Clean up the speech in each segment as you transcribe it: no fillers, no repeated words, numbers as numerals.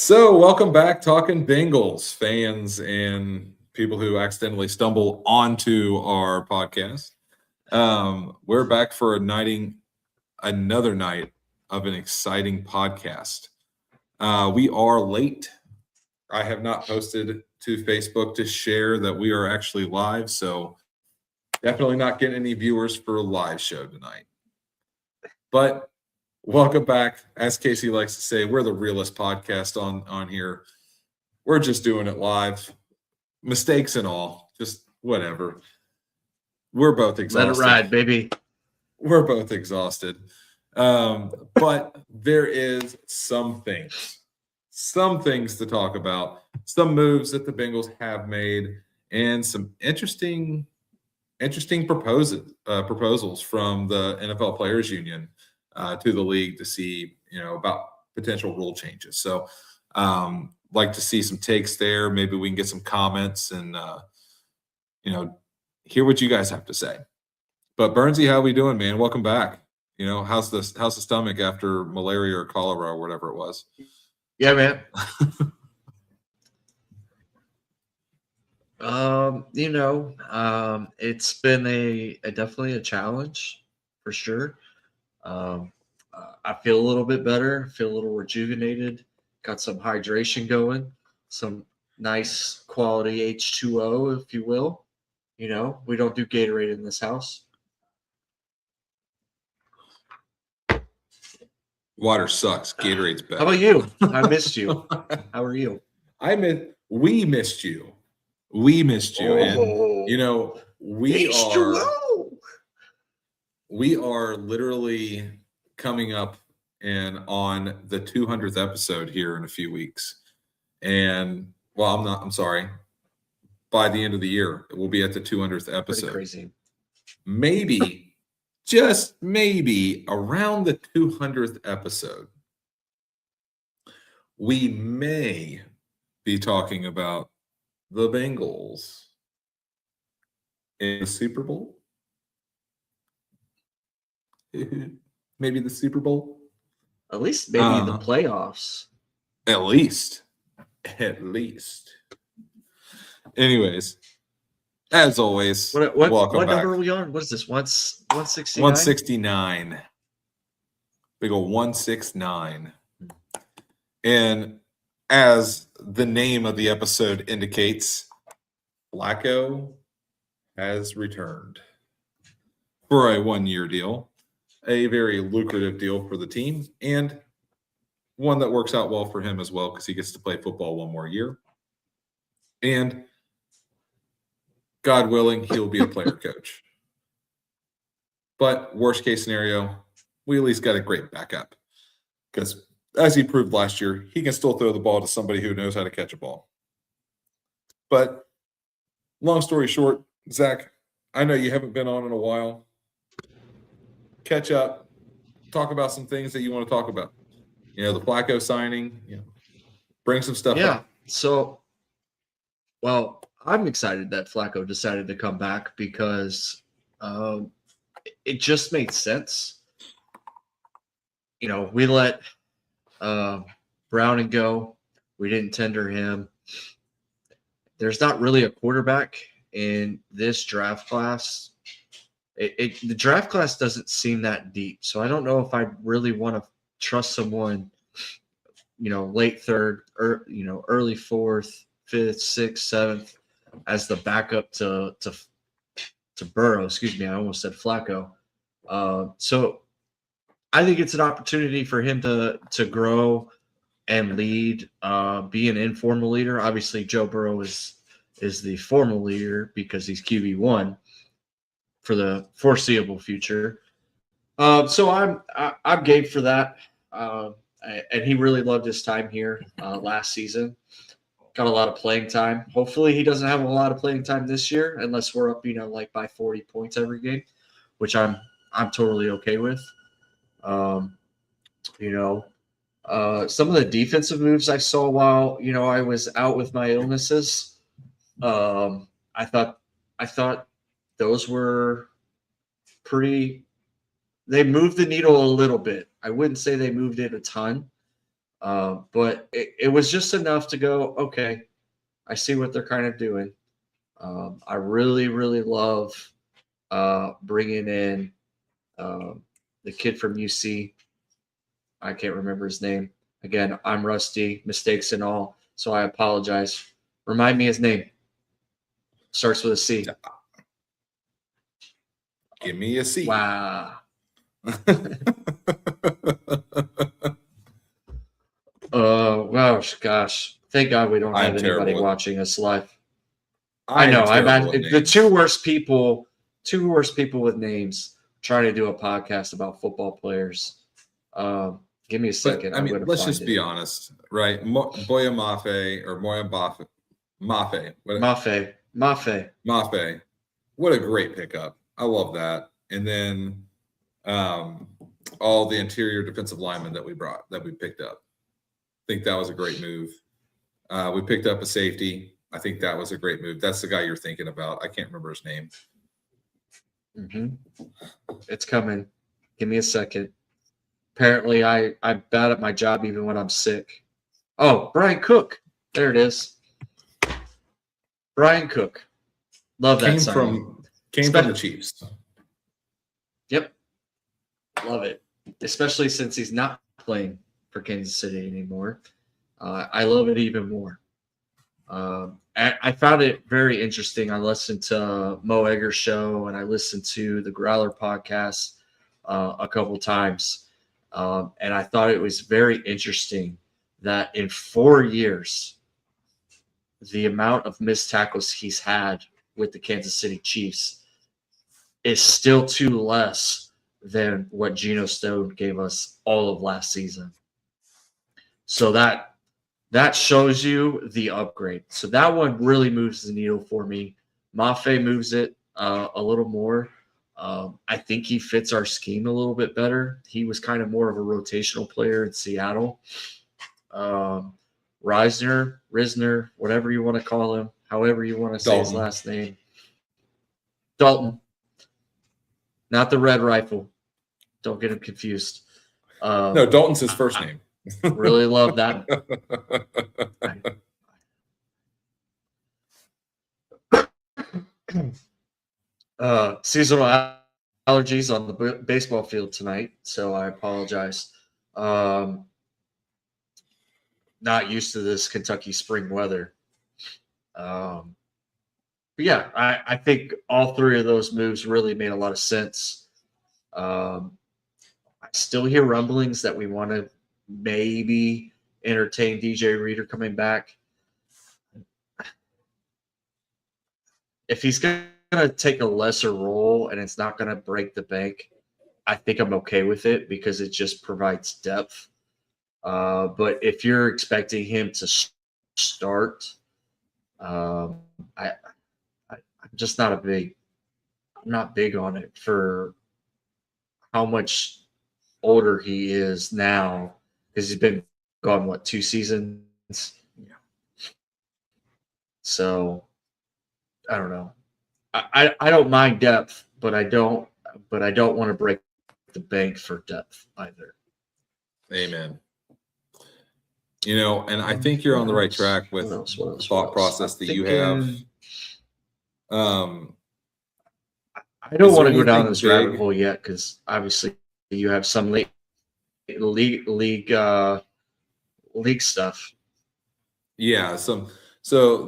So, welcome back, Talking Bengals fans and people who accidentally stumble onto our podcast. We're back for another night of an exciting podcast. We are late. I have not posted to Facebook to share that we are actually live, so definitely not getting any viewers for a live show tonight. But welcome back. As Casey likes to say, we're the realest podcast on here. We're just doing it live. Mistakes and all. Just whatever. We're both exhausted. Let it ride, baby. We're both exhausted. But there is some things to talk about, some moves that the Bengals have made, and some interesting proposals from the NFL Players Union to the league to see, about potential rule changes. So, like to see some takes there. Maybe we can get some comments and, hear what you guys have to say. But Bernsey, how we doing, man? Welcome back. How's the stomach after malaria or cholera or whatever it was? Yeah, man. It's been definitely a challenge for sure. I feel a little bit better, feel a little rejuvenated, got some hydration going, some nice quality H2O, if you will. We don't do Gatorade in this house. Water sucks. Gatorade's better. How about you? I missed you. How are you? We missed you. We missed you. Oh, And, we are literally coming up and on the 200th episode here in a few weeks. And, I'm sorry. By the end of the year, we'll be at the 200th episode. Pretty crazy. Maybe, just maybe, around the 200th episode, we may be talking about the Bengals in the Super Bowl. Maybe the Super Bowl. At least maybe the playoffs. At least. Anyways, as always, welcome what back. number are we on? What is this? 169? 169. Big ol' 169. And as the name of the episode indicates, Flacco has returned for a 1-year deal, a very lucrative deal for the team, and one that works out well for him as well because he gets to play football one more year. And God willing, he'll be a player coach. But worst case scenario, we at least got a great backup because as he proved last year, he can still throw the ball to somebody who knows how to catch a ball. But long story short, Zach, I know you haven't been on in a while. Catch up, talk about some things that you want to talk about. The Flacco signing, bring some stuff up. So, I'm excited that Flacco decided to come back because it just made sense. We let Browning go. We didn't tender him. There's not really a quarterback in this draft class. The draft class doesn't seem that deep, so I don't know if I really want to trust someone, late third or early fourth, fifth, sixth, seventh as the backup to Burrow. Excuse me, I almost said Flacco. So I think it's an opportunity for him to grow and lead, be an informal leader. Obviously, Joe Burrow is the formal leader because he's QB1 for the foreseeable future. So I'm game for that. And he really loved his time here last season. Got a lot of playing time. Hopefully he doesn't have a lot of playing time this year unless we're up, by 40 points every game, which I'm totally okay with. Some of the defensive moves I saw while, I was out with my illnesses, I thought those were they moved the needle a little bit. I wouldn't say they moved it a ton. But it was just enough to go, okay, I see what they're kind of doing. I really, really love bringing in the kid from UC. I can't remember his name. Again, I'm rusty, mistakes and all, so I apologize. Remind me his name. Starts with a C. Give me a C. Wow. Wow, gosh. Thank God we don't have anybody watching us live. I know. The two worst people with names trying to do a podcast about football players. Give me a second. But, I mean, let's just be honest, right? Boya Mafe or Moya Mafe. Mafe. What a great pickup. I love that. And then all the interior defensive linemen that we picked up. I think that was a great move. We picked up a safety. I think that was a great move. That's the guy you're thinking about. I can't remember his name. Mm-hmm. It's coming. Give me a second. Apparently, I'm bad at my job even when I'm sick. Oh, Brian Cook. There it is. Brian Cook. Love that signing. Came from the Chiefs. Yep. Love it. Especially since he's not playing for Kansas City anymore. I love it even more. I found it very interesting. I listened to Mo Egger's show and I listened to the Growler podcast a couple times. And I thought it was very interesting that in 4 years, the amount of missed tackles he's had with the Kansas City Chiefs is still too less than what Geno Stone gave us all of last season. So that shows you the upgrade. So that one really moves the needle for me. Mafe moves it a little more. I think he fits our scheme a little bit better. He was kind of more of a rotational player in Seattle. Risner, whatever you want to call him, however you want to say his last name. Dalton. Not the Red Rifle. Don't get him confused. No, Dalton's his first name. Really love that. Seasonal allergies on the baseball field tonight, so I apologize. Not used to this Kentucky spring weather. But yeah, I think all three of those moves really made a lot of sense. I still hear rumblings that we want to maybe entertain DJ Reader coming back. If he's going to take a lesser role and it's not going to break the bank, I think I'm okay with it because it just provides depth. But if you're expecting him to start, I'm just not I'm not big on it for how much older he is now because he's been gone 2 seasons. Yeah. So I don't know. I don't mind depth, but I don't want to break the bank for depth either. Amen. And I think you're on the right track with the thought process that you have. I don't want to go down this rabbit hole yet because obviously you have some league stuff. Yeah. So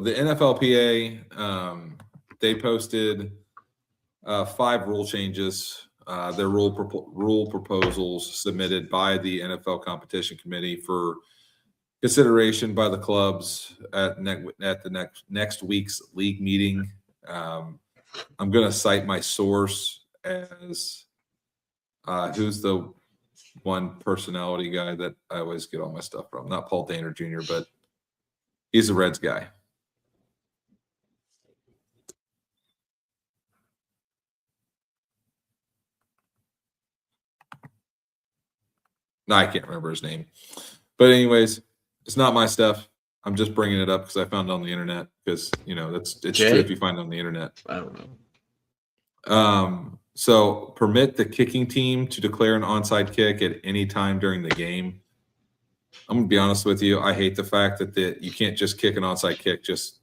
the NFLPA, they posted 5 rule changes. Their rule proposals submitted by the NFL Competition Committee for consideration by the clubs at the next week's league meeting. I'm going to cite my source as who's the one personality guy that I always get all my stuff from. Not Paul Dehner Jr., but he's a Reds guy. No, I can't remember his name. But anyways, it's not my stuff. I'm just bringing it up because I found it on the internet because, it's true if you find it on the internet. I don't know. So permit the kicking team to declare an onside kick at any time during the game. I'm gonna be honest with you. I hate the fact that you can't just kick an onside kick just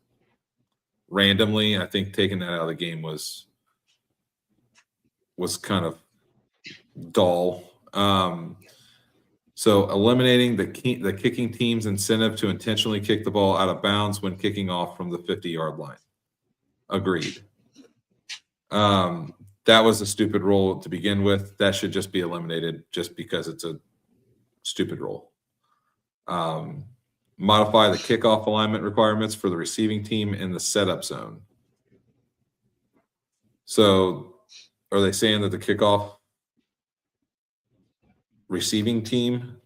randomly. I think taking that out of the game was kind of dull. So eliminating the kicking team's incentive to intentionally kick the ball out of bounds when kicking off from the 50-yard line. Agreed. That was a stupid rule to begin with. That should just be eliminated just because it's a stupid rule. Modify the kickoff alignment requirements for the receiving team in the setup zone. So are they saying that the kickoff receiving team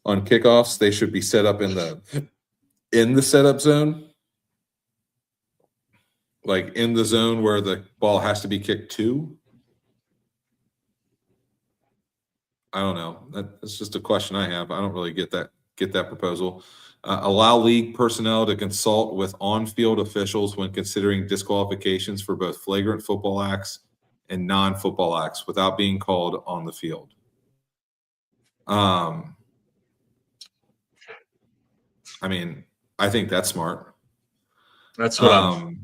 on kickoffs, they should be set up in the setup zone? Like in the zone where the ball has to be kicked to? I don't know. That's just a question I have. I don't really get that proposal. Allow league personnel to consult with on-field officials when considering disqualifications for both flagrant football acts and non-football acts without being called on the field. I mean, I think that's smart. That's what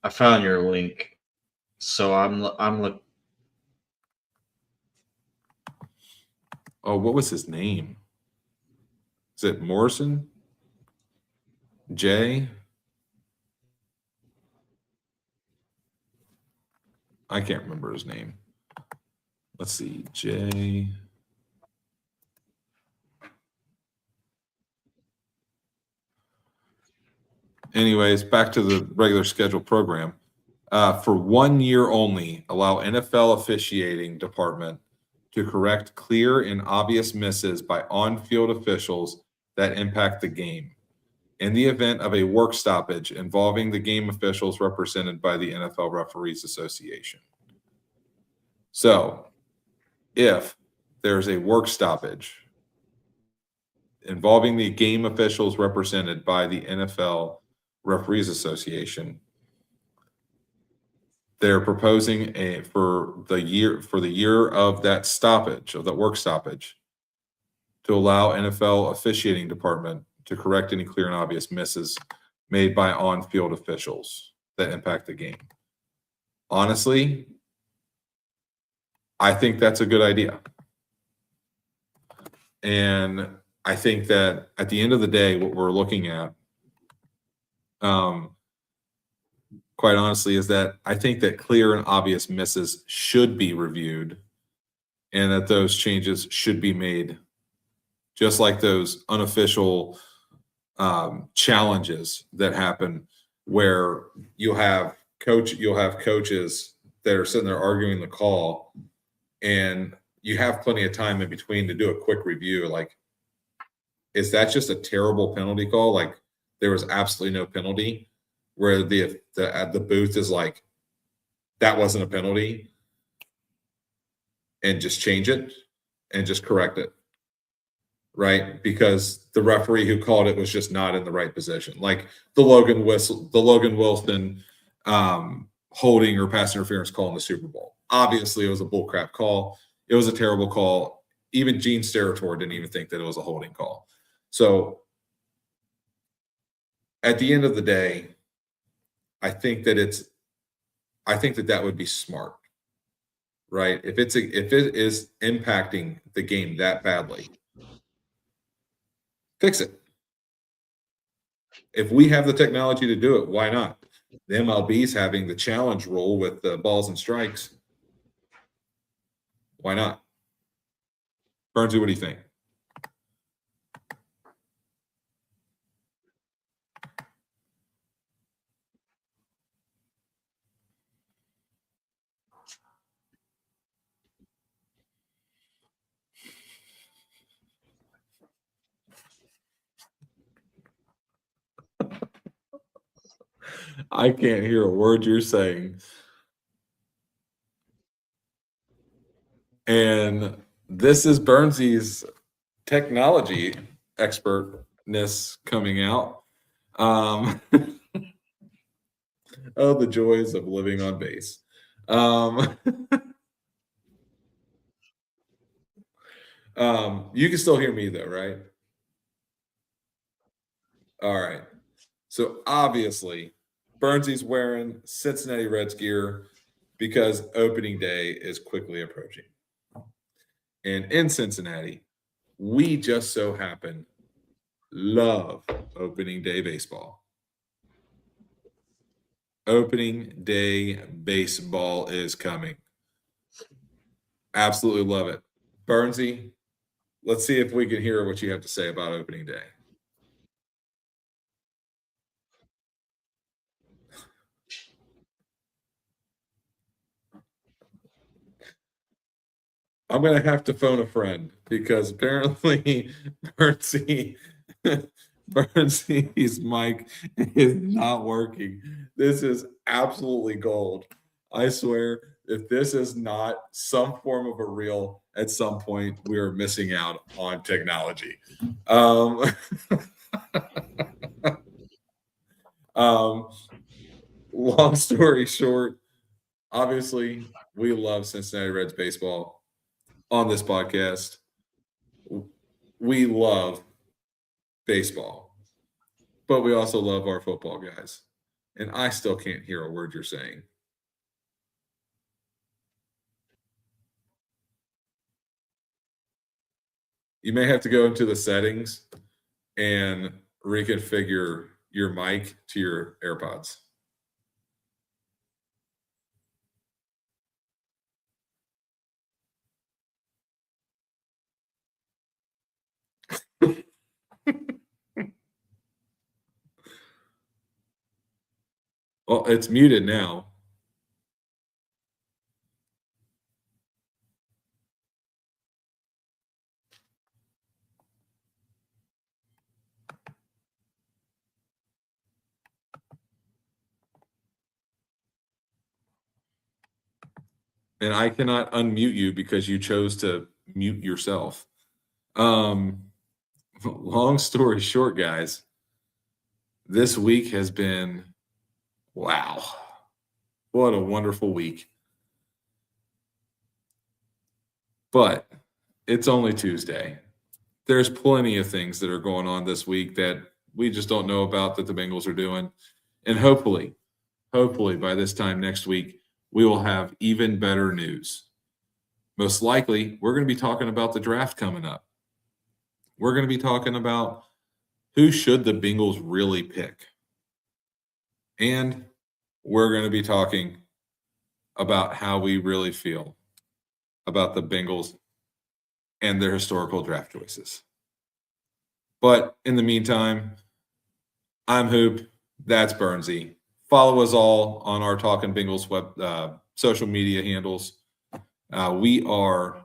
I found your link. So I'm Oh, what was his name? Is it Morrison? Jay? I can't remember his name. Let's see. Jay. Anyways, back to the regular schedule program. For 1 year only, allow NFL officiating department to correct clear and obvious misses by on-field officials that impact the game in the event of a work stoppage involving the game officials represented by the NFL Referees Association. So, if there's a work stoppage involving the game officials represented by the NFL Referees Association, they're proposing for the year of that stoppage, of that work stoppage, to allow NFL officiating department to correct any clear and obvious misses made by on-field officials that impact the game. Honestly, I think that's a good idea. And I think that at the end of the day, what we're looking at, quite honestly, is that I think that clear and obvious misses should be reviewed and that those changes should be made, just like those unofficial challenges that happen where you'll have coaches that are sitting there arguing the call, and you have plenty of time in between to do a quick review. Like, is that just a terrible penalty call? Like, there was absolutely no penalty, where the booth is like, that wasn't a penalty, and just change it and just correct it, right? Because the referee who called it was just not in the right position. Like the Logan Wilson holding or pass interference call in the Super Bowl. Obviously, it was a bullcrap call. It was a terrible call. Even Gene Steratore didn't even think that it was a holding call. So at the end of the day, I think that that would be smart, right? If it is impacting the game that badly, fix it. If we have the technology to do it, why not? The MLB's having the challenge rule with the balls and strikes. Why not? Burnsy, what do you think? I can't hear a word you're saying. And this is Burnsy's technology expertness coming out. Oh, the joys of living on base. You can still hear me though, right? All right. So obviously, Burnsy's wearing Cincinnati Reds gear because opening day is quickly approaching. And in Cincinnati, we just so happen love opening day baseball. Opening day baseball is coming. Absolutely love it. Burnsy, let's see if we can hear what you have to say about opening day. I'm gonna have to phone a friend because apparently Burnsy Burnsy's mic is not working. This is absolutely gold. I swear, if this is not some form of a reel, at some point we are missing out on technology. Um, um, long story short, obviously we love Cincinnati Reds baseball on this podcast. We love baseball, but we also love our football guys. And I still can't hear a word you're saying. You may have to go into the settings and reconfigure your mic to your AirPods. Well, it's muted now. And I cannot unmute you because you chose to mute yourself. Long story short, guys, this week has been wow. What a wonderful week. But it's only Tuesday. There's plenty of things that are going on this week that we just don't know about that the Bengals are doing. And hopefully by this time next week, we will have even better news. Most likely, we're going to be talking about the draft coming up. We're going to be talking about who should the Bengals really pick. And we're going to be talking about how we really feel about the Bengals and their historical draft choices. But in the meantime, I'm Hoop. That's Burnsy. Follow us all on our Talking Bengals social media handles. We are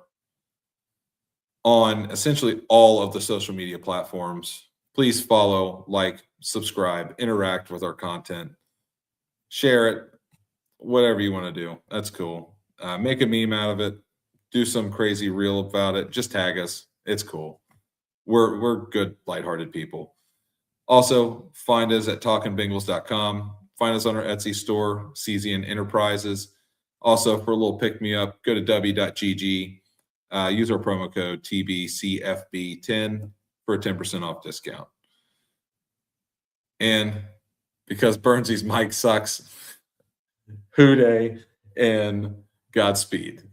on essentially all of the social media platforms. Please follow, like, subscribe, interact with our content, share it, whatever you want to do. That's cool. Make a meme out of it. Do some crazy reel about it. Just tag us. It's cool. We're good, lighthearted people. Also, find us at talkingbengals.com. Find us on our Etsy store, Cesian Enterprises. Also, for a little pick-me-up, go to w.gg. Use our promo code TBCFB10 for a 10% off discount. And because Burnsy's mic sucks, hooday and Godspeed.